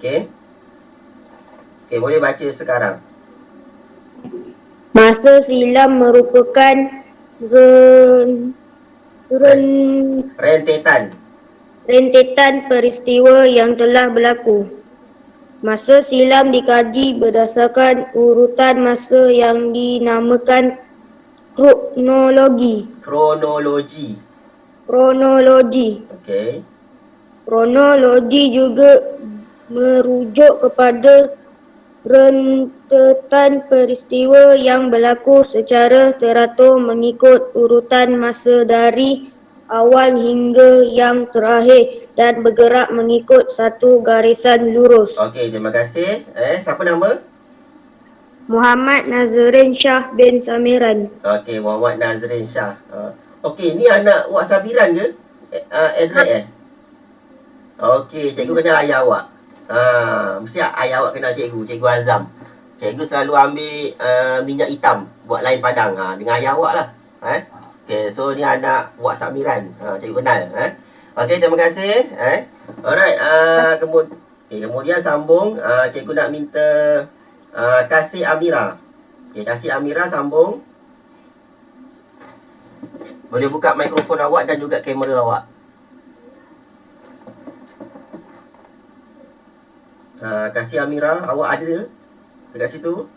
Okey. Okey, boleh baca sekarang. Masa silam merupakan ren, ren, Rentetan. rentetan peristiwa yang telah berlaku. Masa silam dikaji berdasarkan urutan masa yang dinamakan kronologi. Kronologi. Kronologi. Okey. Kronologi juga merujuk kepada rentetan peristiwa yang berlaku secara teratur mengikut urutan masa dari awal hingga yang terakhir dan bergerak mengikut satu garisan lurus. Okey, terima kasih. Siapa nama? Muhammad Nazrin Shah bin Samiran. Okey, Muhammad Nazrin Shah. Okey, ni anak Wak Sabiran ke? Edred Okey, cikgu kenal ayah awak. Mesti ayah awak kenal cikgu, Cikgu Azam. Cikgu selalu ambil minyak hitam buat lain padang dengan ayah awak lah. Okey, so ni anak Wak Samiran. Cikgu kenal. Okey, terima kasih. Alright, kemudian sambung. Cikgu nak minta Kasih Amira. Okey, Kasih Amira sambung. Boleh buka mikrofon awak dan juga kamera awak. Kasih Amira, awak ada dekat situ?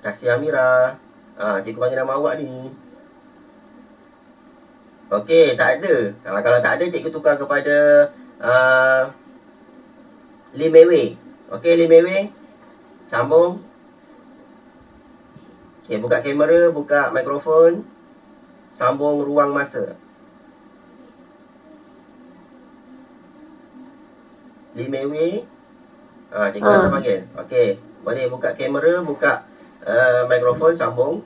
Kasih Amira. Cikgu panggil nama awak ni. Okey, tak ada. Kalau tak ada, cikgu tukar kepada Lee Mei. Okey, Lee Mei. Sambung. Okey, buka kamera, buka mikrofon. Sambung ruang masa. Lee Mei. Cikgu nak panggil. Okey, boleh buka kamera, buka mikrofon, sambung.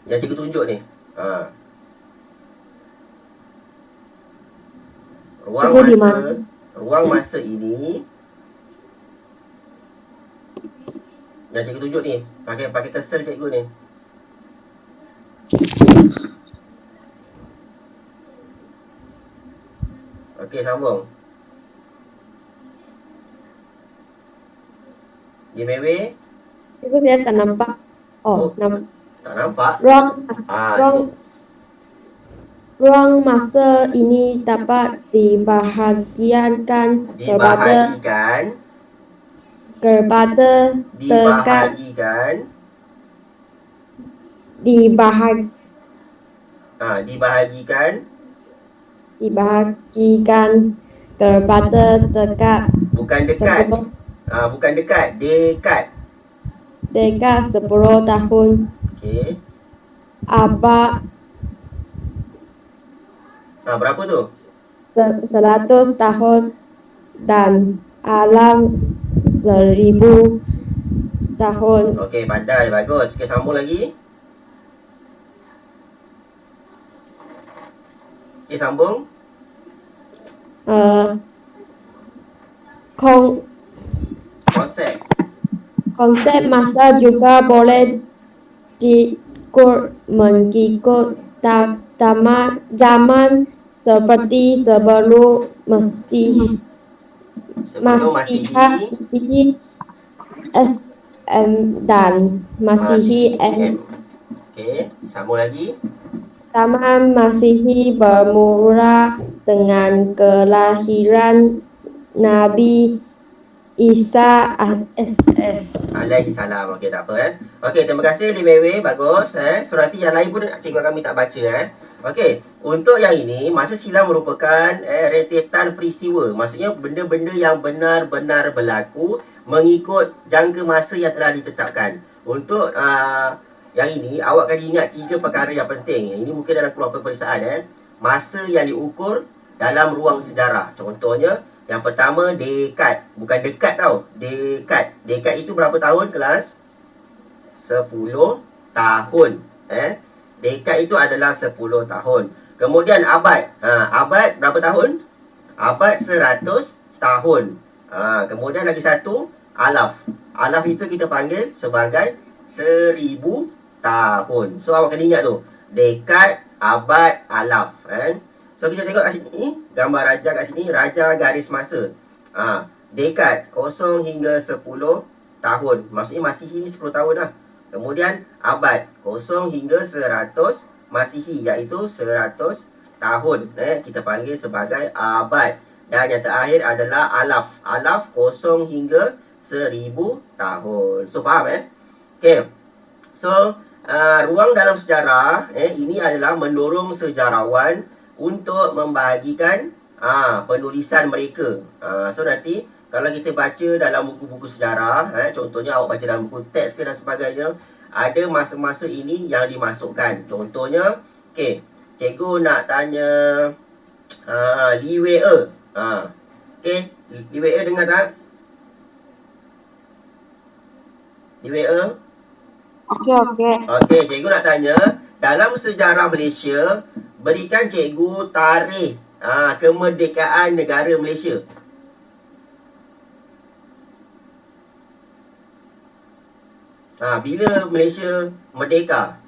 Yang cikgu tunjuk ni. Ruang masa ini yang cikgu tunjuk ni, pakai kesel cikgu ni. Okey, sambung. Di Mewe. Itu saya tak nampak. Tak nampak? Ruang masa ini dapat dibahagikan kepada dibahagikan kepada dekat. Bukan dekat. Bukan dekat, dekat. Dekat 10 tahun. Okey. Abad berapa tu? 100 tahun dan alam 1000 tahun. Okey, pandai, bagus. Okey, sambung lagi. Okey, sambung. Konsep masa juga boleh diukur mengikut zaman seperti sebelum Masihi dan Masihi M. Okey, sambung lagi. Zaman Masihi bermula dengan kelahiran Nabi Isa AS. Alaihi salam. Okey, tak apa Okey, terima kasih Lee Mei. Bagus Surati yang lain pun cikgu kami tak baca Okey, untuk yang ini masa silam merupakan rentetan peristiwa. Maksudnya benda-benda yang benar-benar berlaku mengikut jangka masa yang telah ditetapkan. Untuk yang ini awak kena ingat 3 perkara yang penting. Ini mungkin dalam keluar peperiksaan masa yang diukur dalam ruang sejarah. Contohnya yang pertama dekad. Bukan dekat tau, dekad. Dekad itu berapa tahun kelas? 10 tahun. Dekad itu adalah 10 tahun. Kemudian abad. Abad berapa tahun? Abad 100 tahun. Kemudian lagi satu, alaf. Alaf itu kita panggil sebagai 1000 tahun. So awak kena ingat tu. Dekad, abad, alaf. So kita tengok kat sini, gambar raja kat sini, raja garis masa. Dekad 0 hingga 10 tahun. Maksudnya Masihi ni 10 tahun lah. Kemudian abad 0 hingga 100 Masihi, iaitu 100 tahun. Kita panggil sebagai abad. Dan yang terakhir adalah alaf. Alaf 0 hingga 1000 tahun. So faham Okay. So ruang dalam sejarah ini adalah mendorong sejarawan untuk membahagikan penulisan mereka. So nanti kalau kita baca dalam buku-buku sejarah, contohnya awak baca dalam buku teks ke dan sebagainya, ada masa-masa ini yang dimasukkan. Contohnya, okay, cikgu nak tanya Li Wei Er. Okay, Li Wei Er dengar tak? Li Wei Er? Okey, cikgu nak tanya, dalam sejarah Malaysia, berikan cikgu tarikh kemerdekaan negara Malaysia. Bila Malaysia merdeka?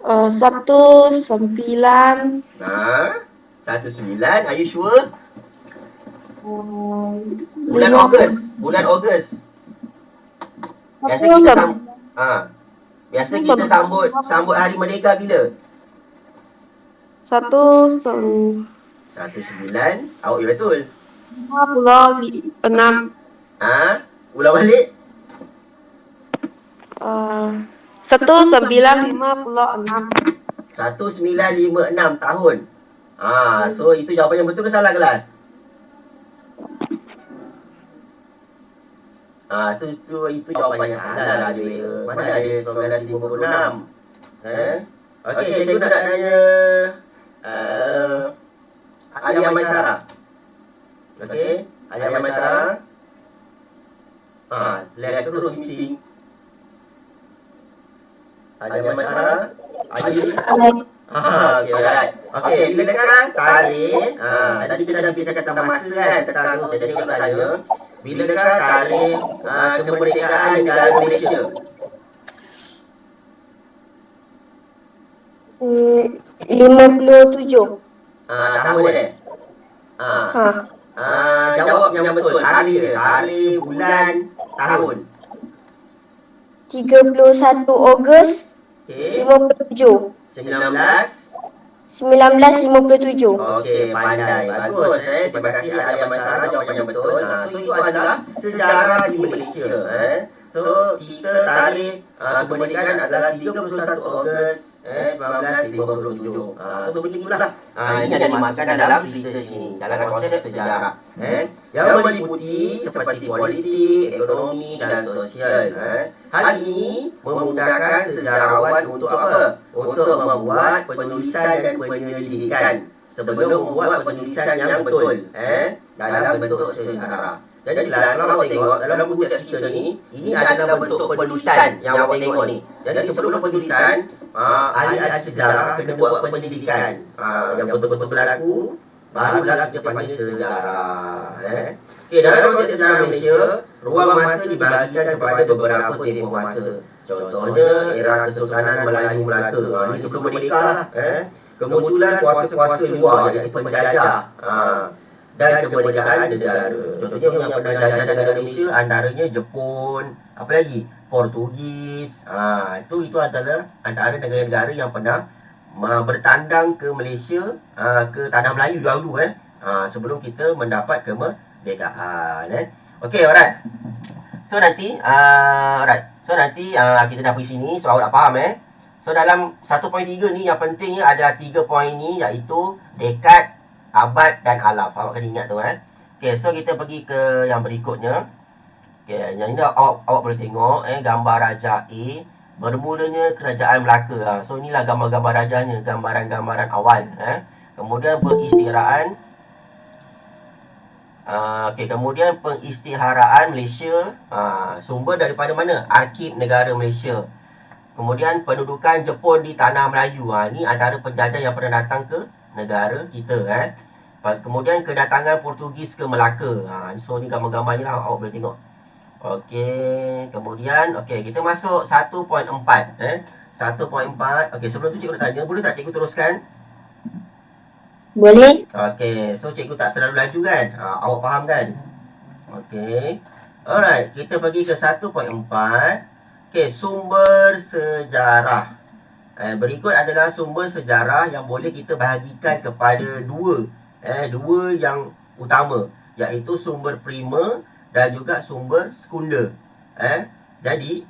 19. 19, are you sure? Bulan Ogos. Biasa kita sambut hari merdeka bila? 19. 19. Awak betul. 56. Ulang balik. 1956. 1956 tahun. So itu jawapan yang betul ke salah kelas? Itu jawapan yang salah lah dia. Mana ada 1956? Okey, cikgu nak tanya Alia Maisara. Okey, Alia Maisara. Left terus meeting. Alia Maisara. Okey, alright. Okey, bilakah tarikh? Tadi kita dah bincang tentang masa kan, tentang jadi kita tanya, bilakah tarikh kemerdekaan negara Malaysia? 57. Tahun jawab yang betul. Tarikh, bulan, tahun. 31 Ogos Okey. 57. 1957. Okey, pandai. Bagus. Terima kasih Alia Maisara, jawapan yang betul. So itu adalah sejarah di Malaysia. So kita tarikh kemerdekaan adalah 31 Ogos 1957. So begitulah. Ini yang dimasukkan dalam cerita sini, dalam konsep sejarah. Yang meliputi seperti politik, ekonomi dan sosial. Hal ini memudahkan sejarawan untuk apa? Untuk membuat penulisan dan penyelidikan sebelum membuat penulisan yang betul dalam bentuk sejarah. Jadi kalau awak tengok dalam buku teks kita ni, ini adalah bentuk penulisan yang awak tengok ni. Jadi sebelum penulisan, ahli-ahli sejarah kena buat penyelidikan yang betul-betul berlaku, barulah kita panggil sejarah. Okey, dalam konteks sejarah Malaysia, ruang masa dibahagikan kepada beberapa tempoh masa. Contohnya era Kesultanan Melayu Melaka. Ini sebelum merdeka lah. Kemunculan kuasa-kuasa luar iaitu penjajah. Dan kemerdekaan negara. Contohnya yang pernah jajah negara Malaysia antaranya Jepun, apa lagi? Portugis. Itu adalah antara negara-negara yang pernah bertandang ke Malaysia, ke tanah Melayu dahulu sebelum kita mendapat kemerdekaan. Okey, alright. So nanti kita dah pergi sini, so awak dah faham So dalam 1.3 ni yang pentingnya adalah 3 poin ni, iaitu dekad, abad dan alaf. Awak kena ingat tu Okey, so kita pergi ke yang berikutnya. Okey, yang ini awak boleh tengok gambar Raja A. Bermulanya kerajaan Melaka. So inilah gambar-gambar rajanya, gambaran-gambaran awal. Kemudian pengisytiharaan. Kemudian pengisytiharaan Malaysia. Sumber daripada mana? Arkib Negara Malaysia. Kemudian pendudukan Jepun di Tanah Melayu. Ini antara penjajah yang pernah datang ke negara kita. Kemudian kedatangan Portugis ke Melaka. So ni gambar-gambar ni lah awak boleh tengok. Okey, kemudian kita masuk 1.4. 1.4. Okey, sebelum tu cikgu nak tanya, boleh tak cikgu teruskan? Boleh? Okey, so cikgu tak terlalu laju kan? Awak faham kan? Okey. Alright, kita pergi ke 1.4. Okey, sumber sejarah. Berikut adalah sumber sejarah yang boleh kita bahagikan kepada dua yang utama, iaitu sumber primer dan juga sumber sekunder. Jadi,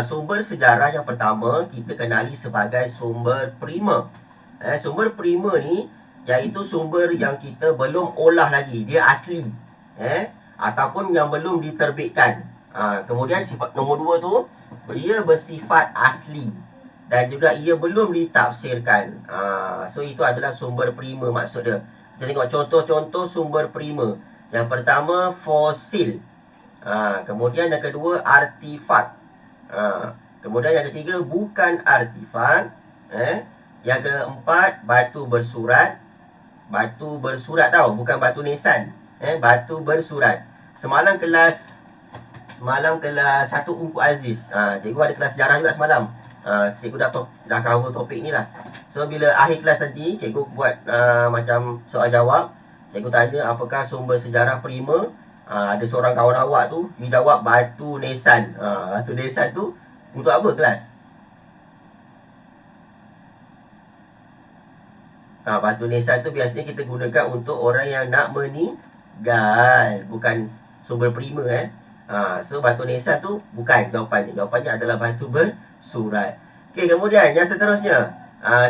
sumber sejarah yang pertama kita kenali sebagai sumber primer. Sumber primer ni iaitu sumber yang kita belum olah lagi, dia asli, ataupun yang belum diterbitkan. Kemudian sifat nombor 2 tu, ia bersifat asli dan juga ia belum ditafsirkan. So itu adalah sumber primer maksud dia. Kita tengok contoh-contoh sumber primer. Yang pertama fosil. Kemudian yang kedua artifak. Kemudian yang ketiga bukan artifak. Yang keempat batu bersurat. Batu bersurat tau, bukan batu nisan. Batu bersurat. Semalam kelas 1 Ungku Aziz. Cikgu ada kelas sejarah juga semalam. Cikgu dah cover topik ni lah. So bila akhir kelas nanti, cikgu buat macam soal jawab. Cikgu tanya apakah sumber sejarah primer. Ada seorang kawan awak tu, dia jawab batu nisan. Batu nisan tu untuk apa kelas? Batu nisan tu biasanya kita gunakan untuk orang yang nak meninggal, bukan sumber primer. So batu nisan tu bukan jawapannya. Jawapannya adalah batu bersurat. Okey, kemudian yang seterusnya,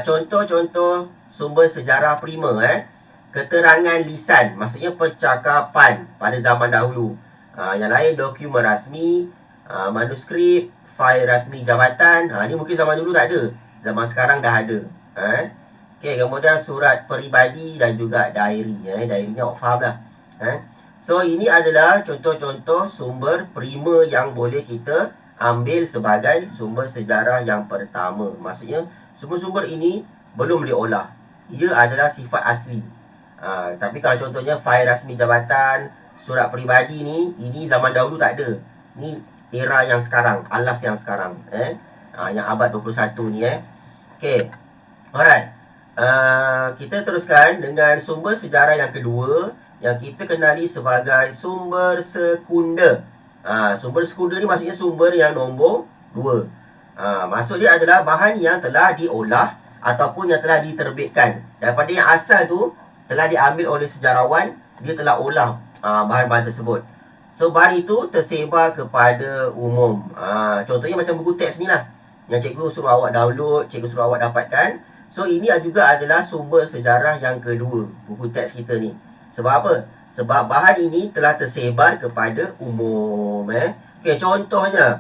contoh-contoh sumber sejarah primer. Keterangan lisan, maksudnya percakapan pada zaman dahulu. Yang lain dokumen rasmi, manuskrip, fail rasmi jabatan. Ni mungkin zaman dulu tak ada, zaman sekarang dah ada. Okey, kemudian surat peribadi dan juga diary. Diary ni awak faham lah. So ini adalah contoh-contoh sumber primer yang boleh kita ambil sebagai sumber sejarah yang pertama. Maksudnya sumber-sumber ini belum diolah, ia adalah sifat asli. Tapi kalau contohnya fail rasmi jabatan, surat peribadi ni, ini zaman dahulu tak ada. Ni era yang sekarang, alaf yang sekarang, yang abad 21 ni. Okey. Alright. Kita teruskan dengan sumber sejarah yang kedua, yang kita kenali sebagai sumber sekunder. Sumber sekunder ni maksudnya sumber yang nombor 2. Maksud dia adalah bahan yang telah diolah ataupun yang telah diterbitkan. Daripada yang asal tu telah diambil oleh sejarawan, dia telah olah bahan-bahan tersebut. So bahan itu tersebar kepada umum. Contohnya macam buku teks ni lah, yang cikgu suruh awak download, cikgu suruh awak dapatkan. So ini juga adalah sumber sejarah yang kedua, buku teks kita ni. Sebab apa? Sebab bahan ini telah tersebar kepada umum. Okey, contohnya,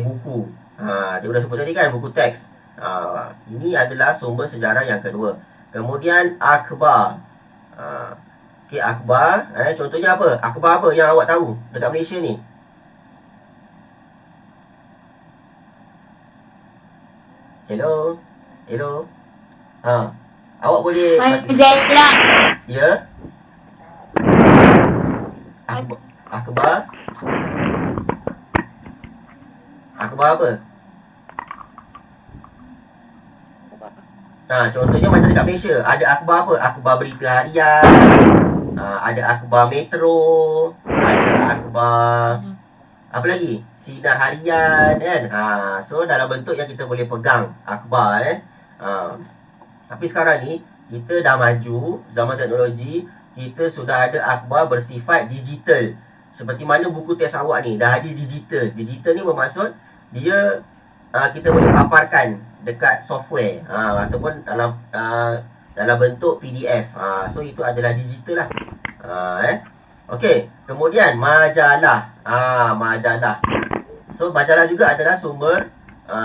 buku. Cikgu dah sebut tadi kan, buku teks. Ini adalah sumber sejarah yang kedua. Kemudian akhbar. Akhbar. Contohnya apa? Akhbar apa yang awak tahu dekat Malaysia ni? Hello? Awak boleh Majalah. Ya? Akhbar? Akhbar apa? Contohnya macam dekat Malaysia, ada akhbar apa? Akhbar berita harian, ada akhbar metro, ada akhbar apa lagi? Sinar harian kan. So dalam bentuk yang kita boleh pegang akhbar. Tapi sekarang ni kita dah maju, zaman teknologi, kita sudah ada akhbar bersifat digital. Seperti mana buku teks awak ni dah ada digital. Digital ni bermaksud dia kita boleh paparkan dekat software ataupun dalam bentuk PDF. So itu adalah digital lah. Okey, kemudian majalah. Majalah. So majalah juga adalah sumber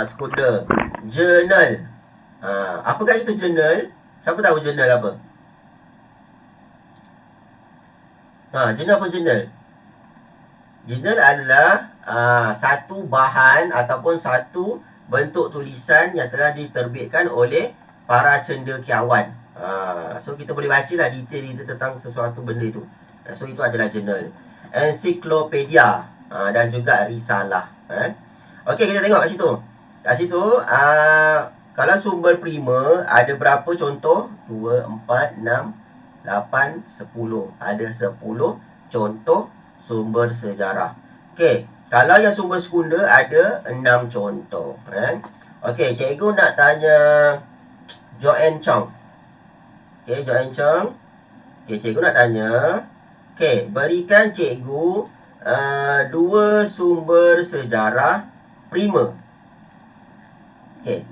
sekunder. Jurnal. Apakah itu jurnal? Siapa tahu jurnal apa? Jurnal apa jurnal? Jurnal adalah satu bahan ataupun satu bentuk tulisan yang telah diterbitkan oleh para cendekiawan. So kita boleh baca lah detail-detail tentang sesuatu benda itu. So itu adalah jurnal. Ensiklopedia dan juga risalah. Okey, kita tengok kat situ. kat situ kalau sumber prima ada berapa contoh? 2, 4, 6, 8, 10. Ada 10 contoh sumber sejarah. Okey, kalau yang sumber sekunder ada 6 contoh. Okey, cikgu nak tanya Joanne Chong. Okey, Joanne Chong. Okey, cikgu nak tanya. Okey, berikan cikgu 2 sumber sejarah prima. Okey.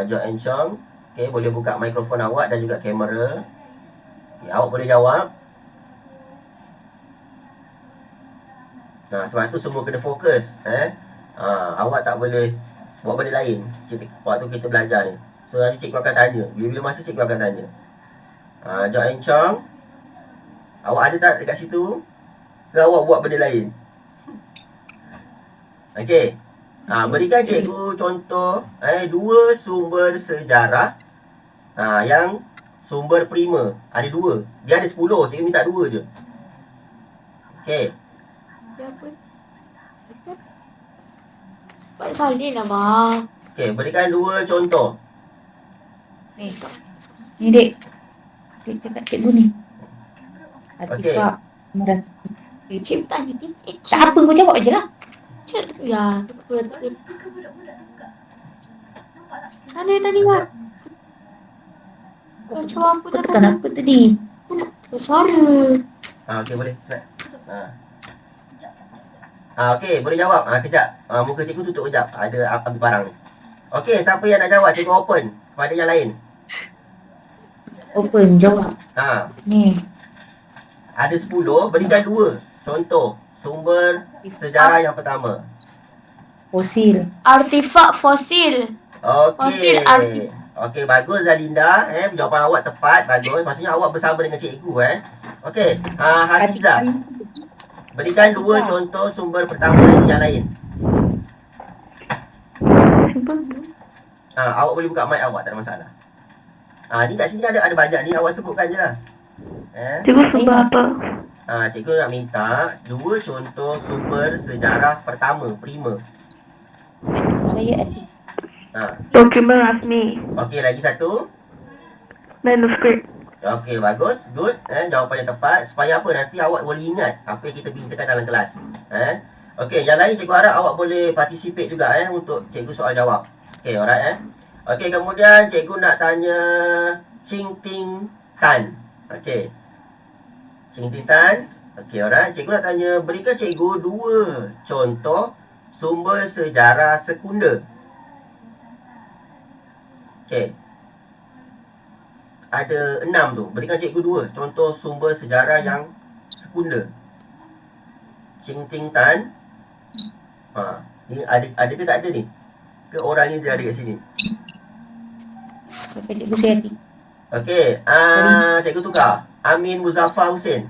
Joanne Chong. Okey, boleh buka mikrofon awak dan juga kamera. Okey, awak boleh jawab. Sebab tu semua kena fokus. Awak tak boleh buat benda lain. Waktu kita belajar ni. So nanti cikgu akan tanya. Bila-bila masa cikgu akan tanya. Joanne Chong, awak ada tak dekat situ? Ke awak buat benda lain? Okey. Berikan cikgu contoh 2 sumber sejarah yang sumber prima. Ada 2. Dia ada 10. Cikgu minta 2 je. Okey. Buat salin lah bang. Okey, berikan 2 contoh. Ni dek. Dek cakap cikgu ni. Artifak. Murah. Cikgu tanya ni. Tak apa, kau jawab je lah. Ya, tu tak boleh. Mana tadi lah? Kau jawab apa tadi? Tekan apa tadi? Suara. Okey, boleh. Okey, boleh jawab. Kejap. Muka cikgu tutup kejap. Ada ambil barang ni. Okey, siapa yang nak jawab? Cikgu open kepada yang lain. Open, jawab. Ni. Ada 10, berikan 2 contoh sumber sejarah yang pertama. Fosil. Artifak fosil. Fosil Okey. Okey, bagus Zalinda. Jawapan awak tepat. Bagus. Maksudnya awak bersama dengan cikgu. Okey. Hafizah. Berikan 2 contoh sumber pertama yang lain. Awak boleh buka mic awak, tak ada masalah. Ni kat sini ada banyak ni, awak sebutkan je lah. Cikgu sumber apa? Cikgu nak minta 2 contoh sumber sejarah pertama, prima. Saya etik. Dokumen rasmi. Okey, lagi satu. Manuskrip. Okey, bagus. Good. Jawapan yang tepat. Supaya apa? Nanti awak boleh ingat apa yang kita bincangkan dalam kelas. Okey, yang lain cikgu harap awak boleh participate juga untuk cikgu soal jawab. Okey, alright. Okey, kemudian cikgu nak tanya Ching Ting Tan. Okey. Ching Ting Tan. Okey, alright. Cikgu nak tanya, berikan cikgu 2 contoh sumber sejarah sekunder. Okey. Ada 6 tu. Berikan cikgu 2 contoh sumber sejarah yang sekunder. Ching Ting Tan. Ni ada ke tak ada ni? Ke orang ni dia ada kat sini? Cikgu saya etik. Okey. Cikgu tukar. Amin Muzaffar Hussein.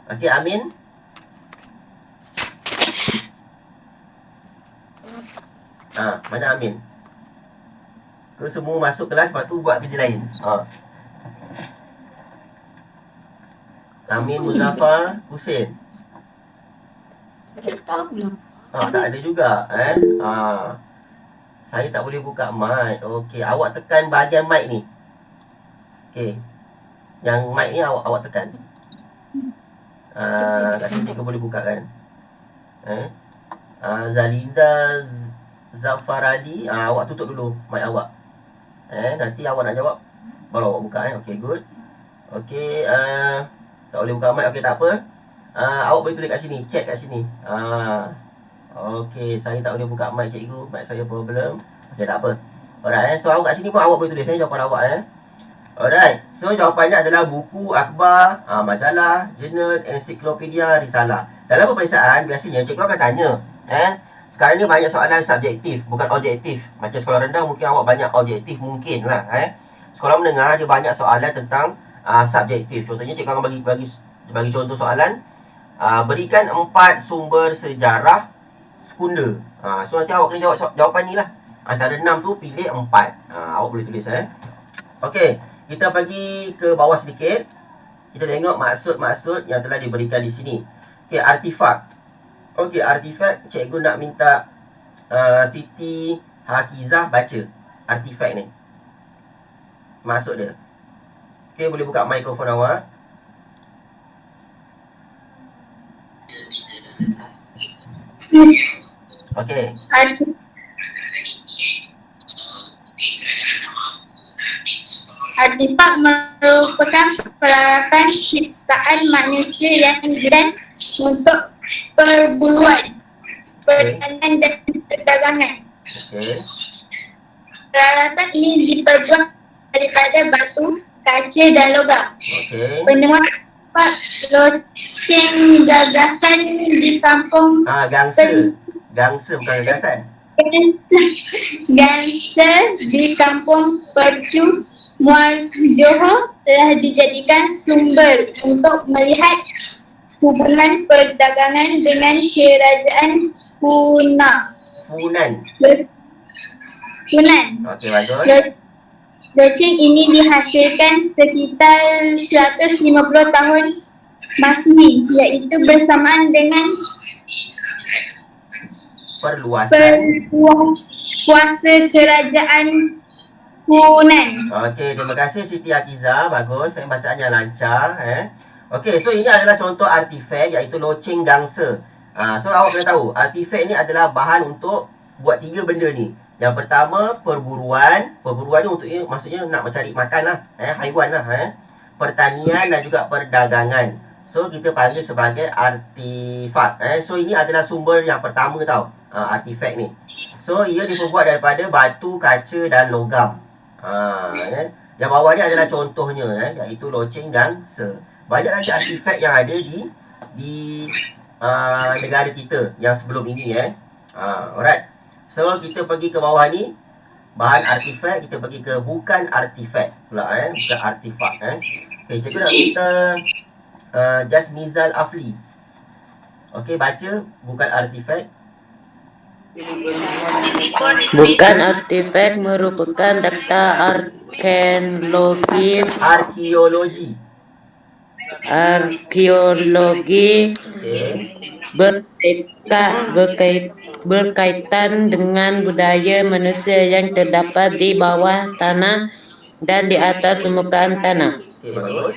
Okey, Amin. Mana Amin? Ke semua masuk kelas, lepas tu buat kerja lain. Amin Muzaffar Hussein. Tak ada juga. Saya tak boleh buka mic. Okey, awak tekan bahagian mic ni. Okey. Yang mic ni awak tekan. Kat sini cikgu boleh buka kan. Zalinda Zafar Ali, awak tutup dulu mic awak. Nanti awak nak jawab baru awak buka. Okey, good. Okey, tak boleh buka mic. Okey, tak apa. Awak boleh tulis kat sini, chat kat sini. Okey, saya tak boleh buka mic cikgu. Mic saya problem. Okey, tak apa. Alright, so awak kat sini pun awak boleh tulis jawapan awak. Alright, so jawapannya adalah buku, akhbar, majalah, jurnal, ensiklopedia, risalah. Dalam peperiksaan, biasanya cikgu akan tanya. Sekarang ni banyak soalan subjektif, bukan objektif. Macam sekolah rendah mungkin awak banyak objektif, mungkin lah. Sekolah menengah dia banyak soalan tentang subjektif. Contohnya cikgu akan bagi contoh soalan. Berikan 4 sumber sejarah sekunder. So nanti awak kena jawab jawapan ni lah. Antara 6 tu pilih 4. Awak boleh tulis. Okey, kita pergi ke bawah sedikit. Kita tengok maksud-maksud yang telah diberikan di sini. Okey, artifak. Okey, artifak cikgu nak minta Siti Hakizah baca artifak ni. Maksud dia. Okey, boleh buka mikrofon awak. Okey. Artifak merupakan peralatan ciptaan manusia yang digunakan untuk perburuan, pertanian dan perdagangan. Okey. Peralatan ini diperbuat daripada batu, kaca dan logam. Okey. Penemuan artifak loceng gagasan di kampung Gangsa bukan gagasan. Gangsa di kampung Percu, Muar Johor telah dijadikan sumber untuk melihat hubungan perdagangan dengan kerajaan Funan. Okey, bagus. Loceng ini dihasilkan sekitar 150 tahun Masihi, iaitu bersamaan dengan kuasa kerajaan Funan. Okey, terima kasih Siti Hakizah. Bagus, saya bacaannya lancar. Okey, so ini adalah contoh artifak iaitu loceng gangsa. So awak kena tahu, artifak ni adalah bahan untuk buat 3 benda ni. Yang pertama, perburuan. Perburuan ni untuk maksudnya nak mencari makan lah, haiwan lah. Pertanian dan juga perdagangan. So kita panggil sebagai artifak. So ini adalah sumber yang pertama tau, artifak ni. So ia diperbuat daripada batu, kaca dan logam. Yang bawah ni adalah contohnya, iaitu loceng gangsa. Banyak lagi artifak yang ada di negara kita yang sebelum ini. Alright. So kita pergi ke bawah ni, bahan artifak. Kita pergi ke bukan artifak pula, bukan artifak. Okay, cikgu nak minta Jasmizal Afli. Okey, baca bukan artifak. Bukan artifak merupakan data arkeologi berkaitan dengan budaya manusia yang terdapat di bawah tanah dan di atas permukaan tanah. Okey, bagus.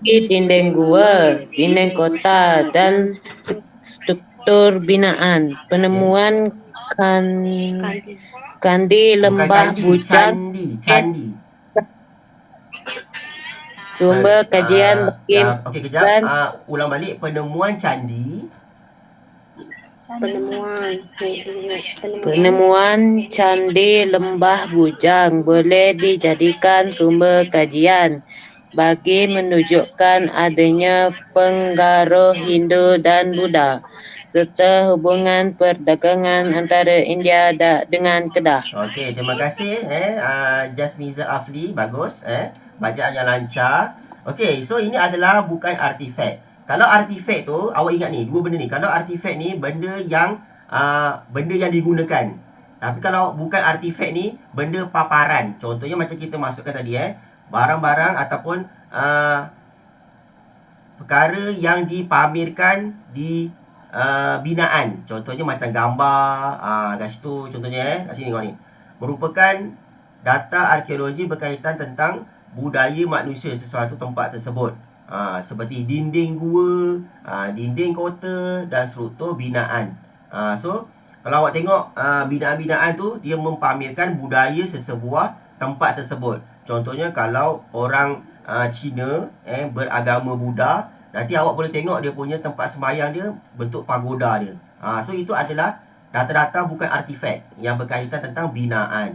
Di dinding gua, dinding kota dan struktur binaan. Penemuan candi lembah bujang candi. Sumber kajian bagi okey, kejap. Ulang balik. Penemuan candi. Penemuan candi lembah bujang boleh dijadikan sumber kajian bagi menunjukkan adanya pengaruh Hindu dan Buddha serta hubungan perdagangan antara India dengan Kedah. Okey, terima kasih Jasmizal Afli. Bagus, bacaan yang lancar. Okey, so ini adalah bukan artifak. Kalau artifak tu, awak ingat ni, 2 benda ni. Kalau artifak ni benda yang digunakan. Tapi kalau bukan artifak ni benda paparan. Contohnya macam kita masukkan tadi, barang-barang ataupun perkara yang dipamerkan di binaan. Contohnya macam gambar, kat situ contohnya, kat sini kau ni. Merupakan data arkeologi berkaitan tentang budaya manusia sesuatu tempat tersebut. Seperti dinding gua, dinding kota dan struktur binaan. So kalau awak tengok binaan-binaan tu, dia mempamerkan budaya sesebuah tempat tersebut. Contohnya kalau orang Cina beragama Buddha, nanti awak boleh tengok dia punya tempat sembahyang dia bentuk pagoda dia. So itu adalah data-data bukan artifak yang berkaitan tentang binaan.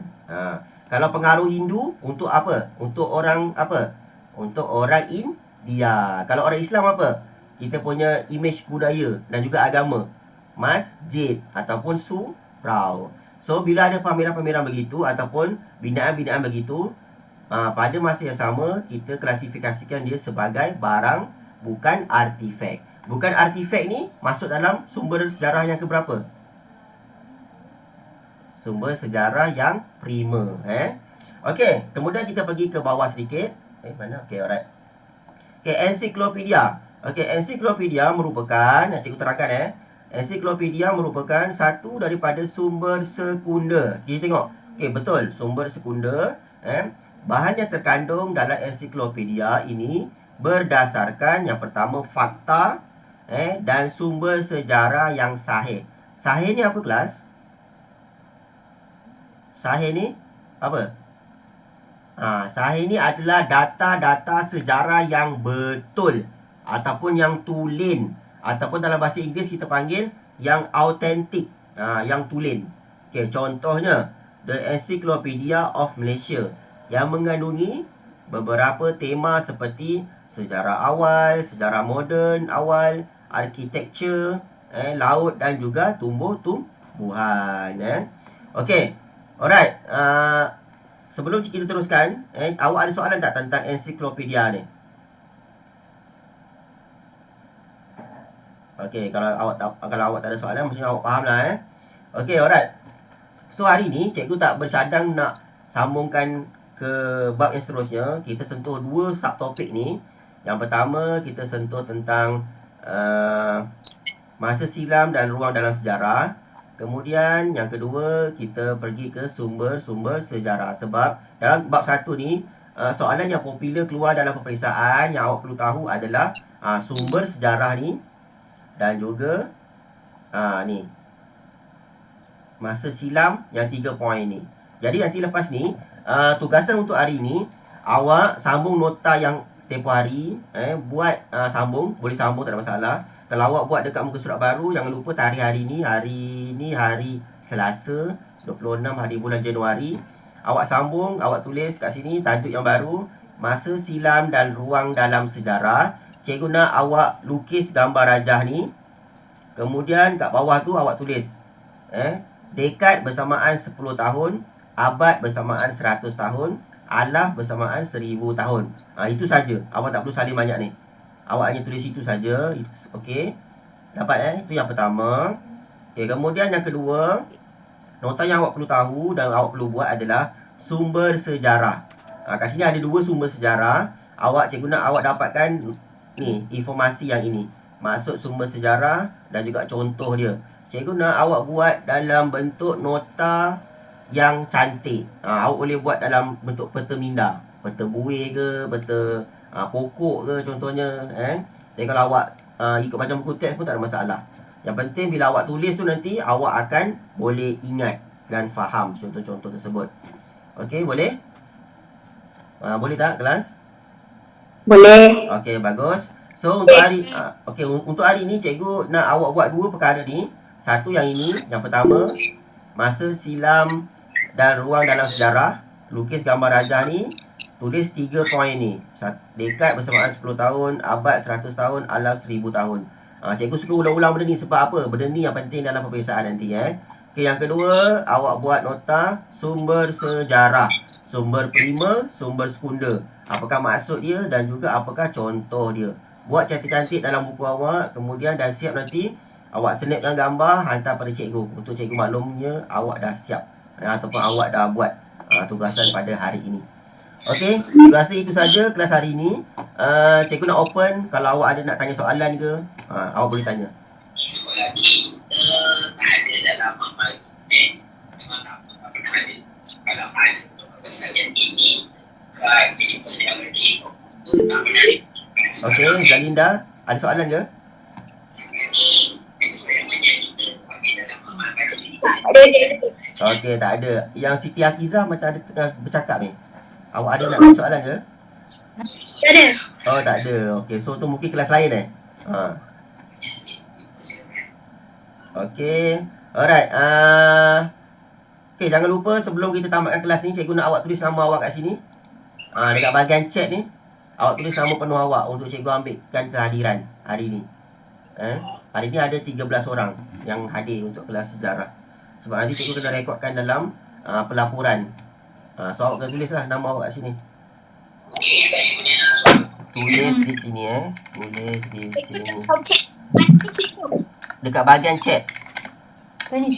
Kalau pengaruh Hindu untuk apa? Untuk orang apa? Untuk orang India. Kalau orang Islam apa? Kita punya imej budaya dan juga agama. Masjid ataupun surau. So bila ada pameran-pameran begitu ataupun binaan-binaan begitu, pada masa yang sama kita klasifikasikan dia sebagai barang bukan artifak. Bukan artifak ni masuk dalam sumber sejarah yang keberapa? Sumber sejarah yang prima. Okey, kemudian kita pergi ke bawah sedikit. Mana? Okey, alright. Okey, ensiklopedia. Okey, ensiklopedia merupakan, yang cikgu terangkan ensiklopedia merupakan satu daripada sumber sekunder. Kita tengok. Okey, betul. Sumber sekunder. Bahan yang terkandung dalam ensiklopedia ini berdasarkan yang pertama fakta dan sumber sejarah yang sahih. Sahih ni apa kelas? Sahih ni apa? Sahih ni adalah data-data sejarah yang betul ataupun yang tulen, ataupun dalam bahasa Inggeris kita panggil yang autentik, yang tulen. Okey, contohnya The Encyclopedia of Malaysia yang mengandungi beberapa tema seperti sejarah awal, sejarah moden awal, architecture, laut dan juga tumbuh-tumbuhan. Okey. Alright. Sebelum kita teruskan, awak ada soalan tak tentang ensiklopedia ni? Okey, kalau awak tak ada soalan, maksudnya awak faham lah. Okey, alright. So hari ni cikgu tak bercadang nak sambungkan ke bab yang seterusnya. Kita sentuh dua subtopik ni. Yang pertama kita sentuh tentang masa silam dan ruang dalam sejarah. Kemudian yang kedua kita pergi ke sumber-sumber sejarah. Sebab dalam bab 1 ni soalan yang popular keluar dalam peperiksaan yang awak perlu tahu adalah sumber sejarah ni dan juga ni masa silam yang 3 poin ni. Jadi nanti lepas ni tugasan untuk hari ni awak sambung nota yang tempoh hari, buat sambung, boleh sambung tak ada masalah. Kalau awak buat dekat muka surat baru, jangan lupa tarikh hari ni hari Selasa 26 hari bulan Januari. Awak sambung, awak tulis kat sini tajuk yang baru, masa silam dan ruang dalam sejarah. Cikgu nak awak lukis gambar rajah ni. Kemudian kat bawah tu awak tulis dekad bersamaan 10 tahun, abad bersamaan 100 tahun, alaf bersamaan 1000 tahun. Itu saja. Awak tak perlu salin banyak ni. Awak hanya tulis itu saja. Okey. Dapat Itu yang pertama. Okey, kemudian yang kedua, nota yang awak perlu tahu dan awak perlu buat adalah sumber sejarah. Kat sini ada dua sumber sejarah. Cikgu nak awak dapatkan ni informasi yang ini. Maksud sumber sejarah dan juga contoh dia. Cikgu nak awak buat dalam bentuk nota yang cantik. Awak boleh buat dalam bentuk peta minda, peta buih ke, peta pokok ke contohnya. Jadi kalau awak ikut macam buku teks pun tak ada masalah. Yang penting bila awak tulis tu nanti awak akan boleh ingat dan faham contoh-contoh tersebut. Okey, boleh? Boleh tak kelas? Boleh. Okey, bagus. So untuk hari ni cikgu nak awak buat dua perkara ni. Satu yang ini, yang pertama, masa silam dan ruang dalam sejarah. Lukis gambar rajah ni, tulis 3 poin ni. Dekad bersamaan 10 tahun, abad 100 tahun, alaf 1000 tahun. Cikgu suka ulang-ulang benda ni sebab apa? Benda ni yang penting dalam peperiksaan nanti. Okey, yang kedua, awak buat nota sumber sejarah. Sumber prima, sumber sekunder. Apakah maksud dia dan juga apakah contoh dia. Buat cantik-cantik dalam buku awak. Kemudian dah siap nanti, awak selipkan gambar, hantar pada cikgu. Untuk cikgu maklumnya, awak dah siap. Ataupun awak dah buat tugasan pada hari ini. Okey, rasa itu saja kelas hari ini. Cikgu nak open. Kalau awak ada nak tanya soalan ke, awak boleh tanya. Sekolah kita tak ada dalam amal memang tak pernah ada. Kalau ada untuk kesalahan ini, jadi persidangan lagi tak pernah ada. Okey, Zalinda, ada soalan ke? Okey, tak ada. Yang Siti Akizah macam ada tengah bercakap ni. Awak ada nak tanya soalan ke? Tak ada. Oh, tak ada. Okey, so tu mungkin kelas lain Okey. Alright. Okey, jangan lupa sebelum kita tamatkan kelas ni, cikgu nak awak tulis nama awak kat sini. Dekat bahagian chat ni, awak tulis nama penuh awak untuk cikgu ambilkan kehadiran hari ni. Hari ni ada 13 orang yang hadir untuk kelas sejarah. Sebab nanti cikgu kena rekodkan dalam pelaporan. So awak kena tulislah nama awak kat sini. Tulis di sini Tulis di sini. Dekat bahagian chat. Tanya.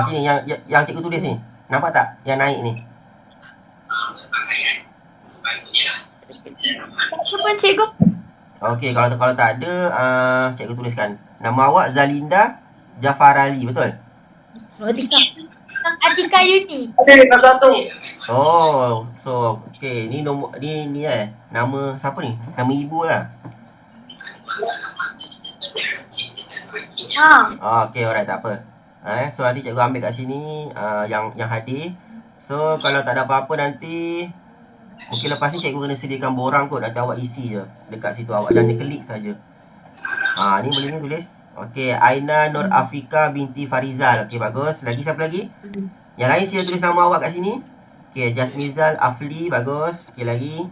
Sini yang cikgu tulis ni. Nampak tak? Yang naik ni. Apa cikgu? Okey, kalau tak ada, cikgu tuliskan. Nama awak Zalinda Jafarali, betul? Atika Yuni. Oh, so okey, ni nombor ni nama siapa ni? Nama ibu lah. Okey, alright, tak apa. So nanti cikgu ambil kat sini yang hadir. So kalau tak ada apa-apa nanti mungkin lepas ni cikgu kena sediakan borang kot, nanti awak isi je dekat situ, awak jangan klik saja. Ni boleh ni tulis. Okey, Aina Nur Afika binti Farizal. Okey, bagus. Lagi siapa lagi? Yang lain sila tulis nama awak kat sini. Okey, Jasmizal Afli, bagus. Okey, lagi.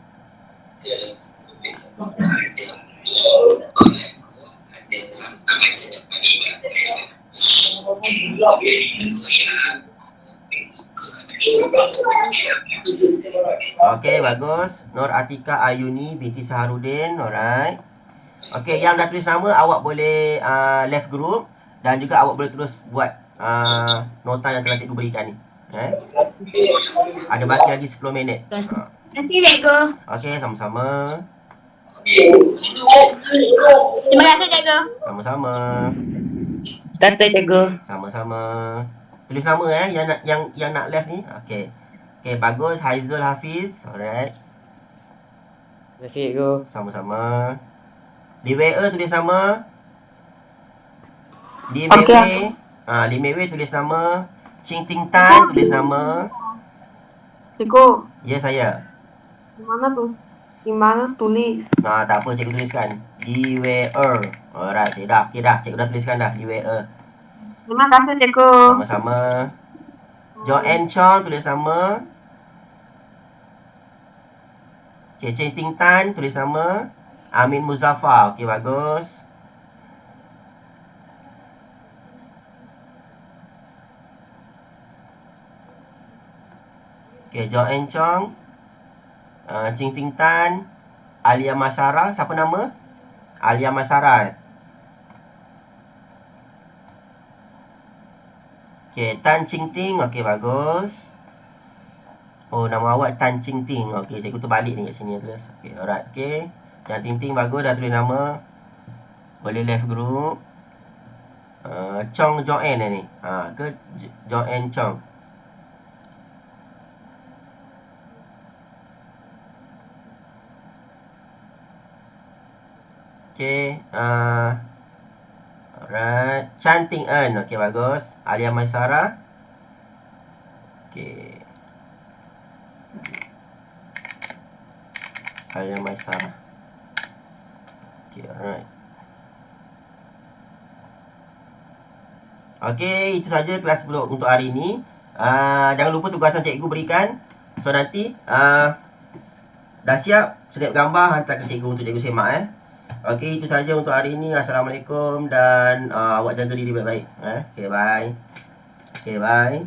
Okey, bagus. Nur Atika Ayuni binti Saharudin. Alright. Okey, yang dah tulis nama awak boleh left group dan juga awak boleh terus buat nota yang telah cikgu berikan ni. Ada baki lagi 10 minit. Terima kasih cikgu. Okey, sama-sama. Terima kasih cikgu. Sama-sama. Kata cikgu. Sama-sama. Tulis nama yang nak left ni. Okey. Okey, bagus. Haizul Hafiz. Alright. Terima kasih cikgu. Sama-sama. Di WA tulis nama. Di Mewe. Li Mewe tulis nama. Ching Ting Tan tulis nama. Cikgu, Ya, saya. di mana tulis? Tak apa, cikgu tuliskan. Di WA. Alright, dah. Okey dah. Cikgu dah tuliskan dah di WA. Terima kasih cikgu. Sama-sama. Joanne Chong tulis nama. Okey, Ching Ting Tan tulis nama. Amin Muzaffar. Okey, bagus. Okey, Joanne Chong. Ching Ting Tan. Alia Masara. Siapa nama? Alia Masara. Okey, Tan Ching Ting. Okey, bagus. Oh, nama awak Tan Ching Ting. Okey, cikgu terbalik ni kat sini terus. Okey, alright. Okey. Tan Ching Ting bagus, dah tulis nama. Boleh left group. Chong Joanne ni. Ke Joanne Chong. Okey, alright. Chanting Earn. Okey, bagus. Alia Maisara. Okey. Alia Maisara. Okey, alright. Okey, itu saja kelas 10 untuk hari ini. Jangan lupa tugasan cikgu berikan. So nanti dah siap, snap gambar hantar ke cikgu untuk cikgu semak Okey, itu saja untuk hari ini. Assalamualaikum dan awak jaga diri baik-baik. Okey, bye. Okey, bye.